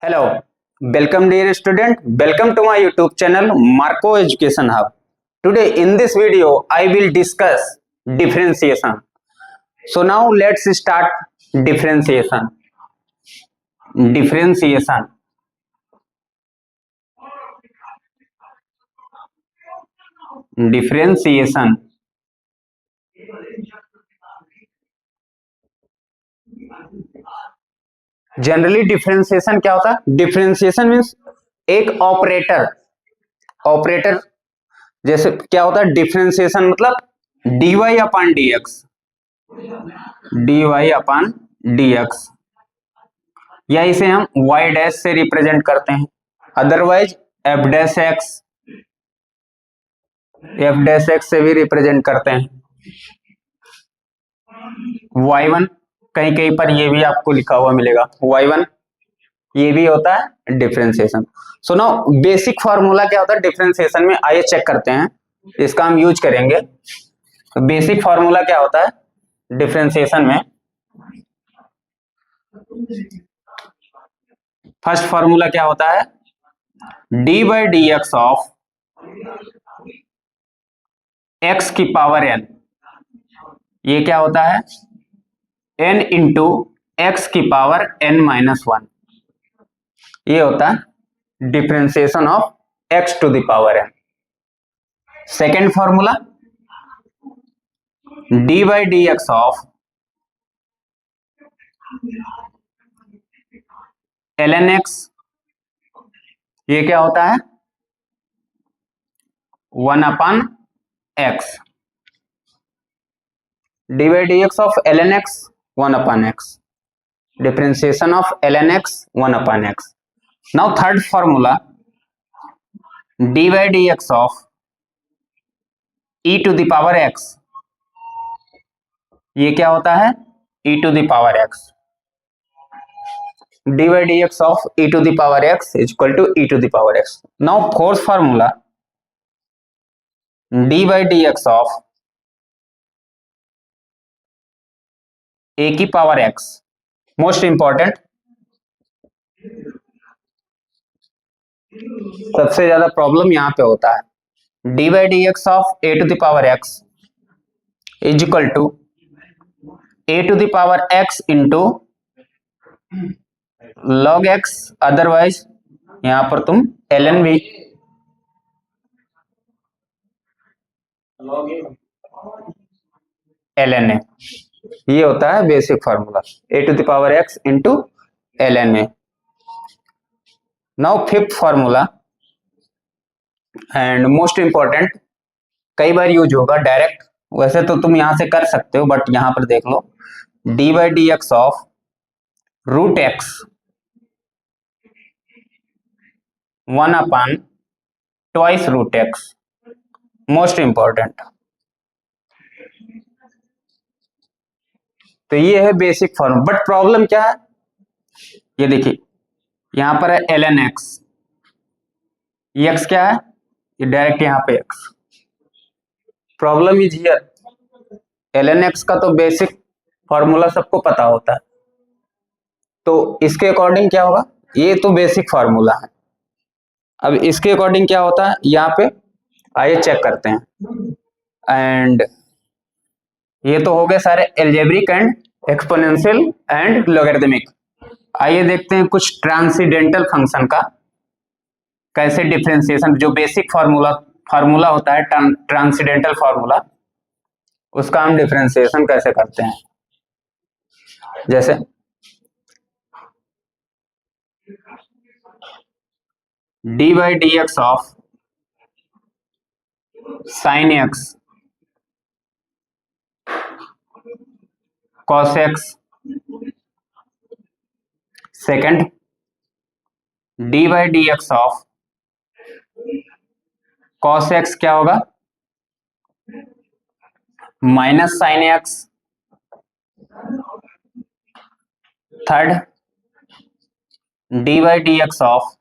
Hello, welcome dear student. Welcome to my YouTube channel Marco Education Hub. Today in this video I will discuss differentiation. So now let's start differentiation. Differentiation. Differentiation. Generally differentiation क्या होता है? Differentiation means एक operator जैसे क्या होता है? Differentiation मतलब dy upon dx, dy upon dx, या इसे हम y डैश से रिप्रेजेंट करते हैं, अदरवाइज f डैश x से भी रिप्रेजेंट करते हैं। y1 कहीं कहीं पर ये भी आपको लिखा हुआ मिलेगा y1, ये भी होता है differentiation. So now basic formula क्या होता है डिफरेंशिएशन में, आइए चेक करते हैं, इसका हम यूज करेंगे। तो बेसिक फार्मूला क्या होता है डिफरेंशिएशन में? फर्स्ट फार्मूला क्या होता है? D by d x of x की पावर एन, ये क्या होता है? एन इंटू एक्स की पावर एन माइनस वन, ये होता है differentiation of x to the power n. Second formula d by d x of l n x, ये क्या होता है? One upon x, d by d x of l n x one upon x, differentiation of l n x one upon x. Now third formula d by d x of e to the power x, ये क्या होता है? e to the power x, d by d x of e to the power x is equal to e to the power x। Now fourth formula d by d x of a की power x, most important, सबसे ज्यादा problem यहां पे होता है। D by d x of a to the power x is equal to a to the power x into log x, otherwise यहां पर तुम ln भी ln a, ये होता है basic formula a to the power x into ln a। Now fifth formula and most important, कई बार use होगा डायरेक्ट, वैसे तो तुम यहां से कर सकते हो बट यहां पर देख लो, d by d x of root x one upon twice root x, most important. तो ये है बेसिक फॉर्म, बट प्रॉब्लम क्या है? ये देखिए यहां पर है ln x, ये x क्या है? ये डायरेक्ट यहां पे x। Problem is here ln x का तो बेसिक फॉर्मूला सबको पता होता है, तो इसके अकॉर्डिंग क्या होगा? ये तो बेसिक फार्मूला है, अब इसके अकॉर्डिंग क्या होता है यहाँ पे, आइए चेक करते हैं। एंड ये तो हो गए सारे algebraic and exponential and logarithmic. आइए देखते हैं कुछ ट्रांसीडेंटल फंक्शन का कैसे डिफरेंशिएशन, जो बेसिक फार्मूला होता है ट्रांसीडेंटल फार्मूला, उसका हम डिफरेंशिएशन कैसे करते हैं। जैसे d by d x of sine x cos x, second d by d x of cos x क्या होगा? Minus sine x, third d by d x of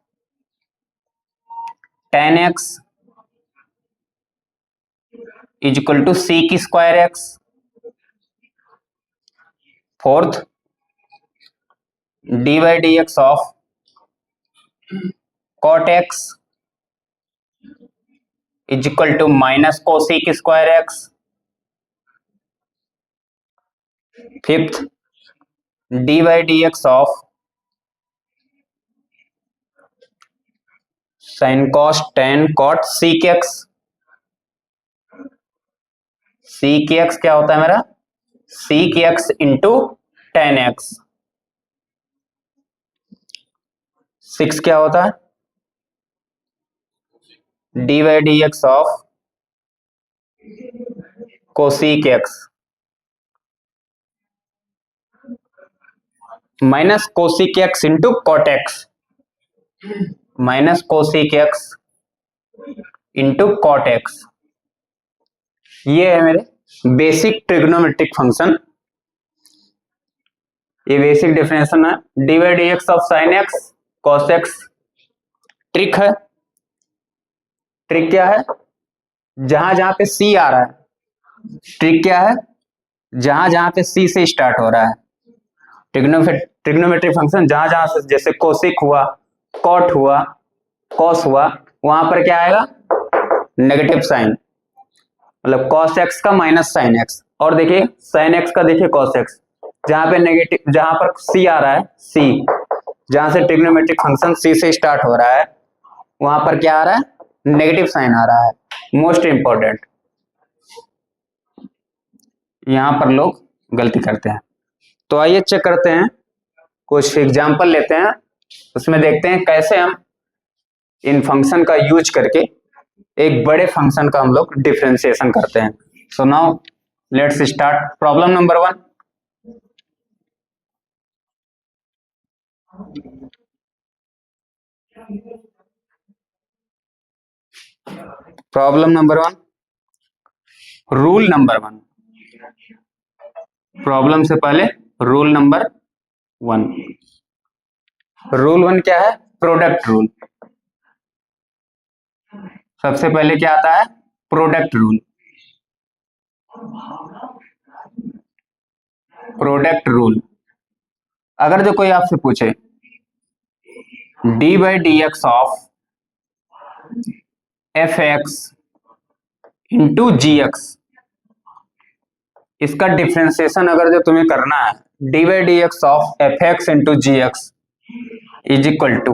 tan x is equal to sec square x, fourth d by d x of cot x is equal to minus cosec square x. Fifth, d by d x of sine cos tan cot sec x. Sec x क्या होता है मेरा, sec x into tan x. Six क्या होता है, d by d x of cosec x minus cosec x into cot x, minus cosec x into cot x. ये है मेरे बेसिक ट्रिग्नोमेट्रिक फंक्शन, ये बेसिक डेफिनेशन है। D by d x of sine x cos x. Trick है, trick क्या है, जहां जहां पे सी आ रहा है, ट्रिक क्या है, जहां जहां पे सी से स्टार्ट हो रहा है ट्रिग्नोमेट्रिक फंक्शन, जहां जहां से, जैसे कोसिक हुआ, कॉट हुआ, कॉस हुआ, वहां पर क्या आएगा, नेगेटिव साइन, मतलब कॉस एक्स का माइनस साइन एक्स। और देखिए साइन एक्स का देखिए कॉस एक्स, जहां पे नेगेटिव, जहां पर सी आ रहा है, सी, जहां से ट्रिग्नोमेट्रिक फंक्शन सी से स्टार्ट हो रहा है, वहां पर क्या आ रहा है, नेगेटिव साइन आ रहा है। मोस्ट इंपॉर्टेंट, यहां पर लोग गलती करते हैं। तो आइए चेक करते हैं, कुछ एग्जाम्पल लेते हैं, उसमें देखते हैं कैसे हम इन फंक्शन का यूज करके एक बड़े फंक्शन का हम लोग डिफरेंशिएशन करते हैं। So now let's start problem number 1। Problem number 1, rule number 1। Problem से पहले रूल नंबर 1। रूल 1 क्या है, प्रोडक्ट रूल। सबसे पहले क्या आता है, प्रोडक्ट रूल। प्रोडक्ट रूल, अगर जो कोई आपसे पूछे d by d x of f x into g x, इसका डिफ्रेंसिएशन अगर जो तुम्हें करना है, d by d x of f x into g x is equal to,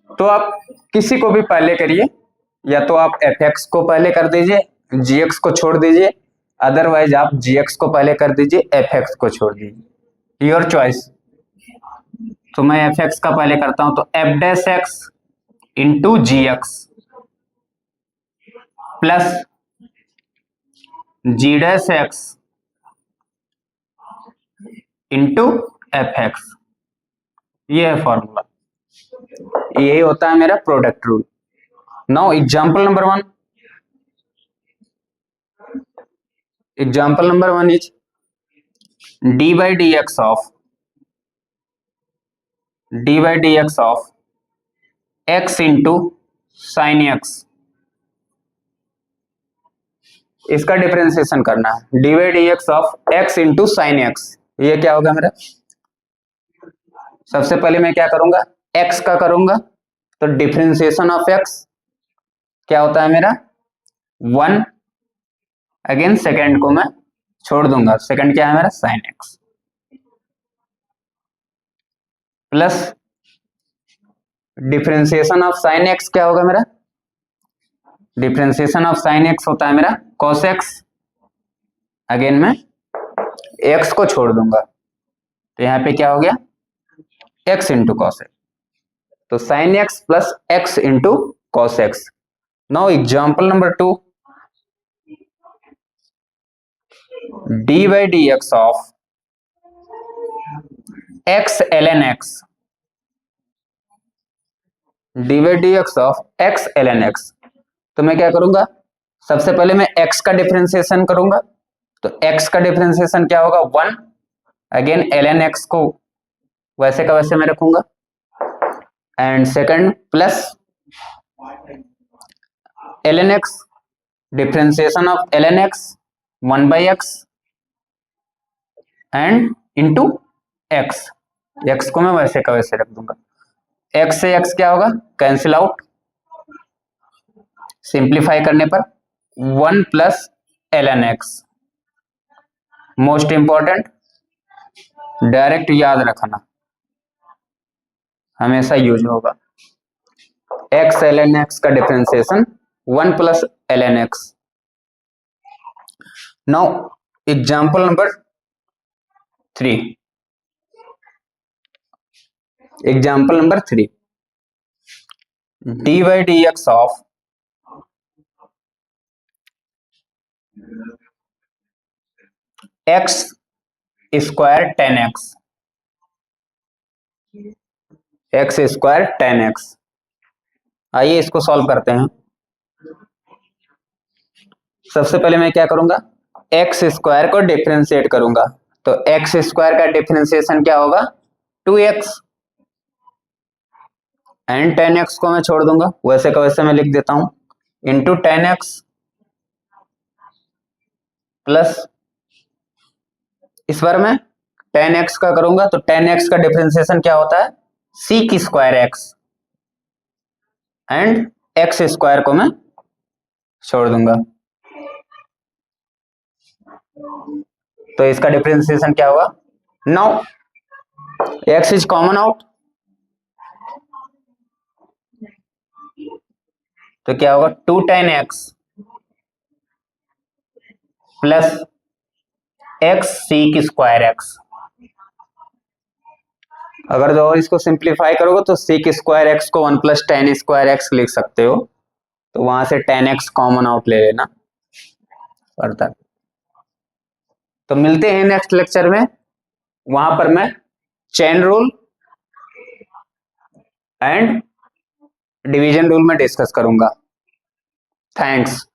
तो आप किसी को भी पहले करिए, या तो आप एफ एक्स को पहले कर दीजिए, जी एक्स को छोड़ दीजिए, अदरवाइज आप जी एक्स को पहले कर दीजिए, एफ एक्स को छोड़ दीजिए, योर चॉइस। तो मैं एफ एक्स का पहले करता हूं, तो f dash x into g x plus g dash x into f x, ये है फॉर्मूला, यही होता है मेरा product rule. Now example number 1, example number 1 is d by d x of x into sine x, इसका differentiation करना है, d by d x of x into sine x. ये क्या होगा मेरा, सबसे पहले मैं क्या करूंगा, एक्स का करूंगा, तो डिफरेंशिएशन ऑफ एक्स क्या होता है मेरा 1, अगेन सेकेंड को मैं छोड़ दूंगा, सेकेंड क्या है मेरा sine x, plus differentiation of sine x क्या होगा मेरा, डिफरेंशिएशन ऑफ साइन एक्स होता है मेरा कॉस एक्स, अगेन मैं एक्स को छोड़ दूंगा, तो यहां पे क्या हो गया, एक्स इंटू कॉस एक्स, तो sine x plus x into cos x. Now example number 2, D by d x of x ln x, d by d x of x ln x, तो मैं क्या करूंगा, सबसे पहले मैं x का differentiation करूंगा, तो x का डिफरेंशिएशन क्या होगा 1, अगेन ln x को वैसे का वैसे मैं रखूंगा, and second plus ln x, differentiation of ln x 1 by x and into x, x को मैं वैसे का वैसे रख दूंगा, x से x क्या होगा, कैंसिल आउट, सिंप्लीफाई करने पर 1 plus ln x। Most important, direct याद रखना, हमेशा यूज होगा। x ln x का differentiation 1 plus ln x। Now example number 3। Example number 3, dy dx of x square 10x, x square 10x। आइए इसको solve करते हैं। सबसे पहले मैं क्या करूंगा, x स्क्वायर को डिफरेंशिएट करूंगा, तो x स्क्वायर का डिफरेंशिएशन क्या होगा, 2x, एंड 10x को मैं छोड़ दूंगा, वैसे का वैसे मैं लिख देता हूं, इंटू 10x प्लस, इस बार मैं 10x का करूंगा तो 10x का डिफरेंशिएशन क्या होता है, sec square x, and x square को मैं छोड़ दूंगा, तो इसका डिफरेंशिएशन क्या होगा। Now x is common out, तो क्या होगा 2 10x plus x sec square x। अगर जो इसको सिंप्लीफाई करोगे तो sec स्क्वायर x को 1 प्लस टेन स्क्वायर x लिख सकते हो, तो वहां से 10x कॉमन आउट ले लेना पड़ता। तो मिलते हैं नेक्स्ट लेक्चर में, वहां पर मैं chain rule and division rule में डिस्कस करूंगा। थैंक्स।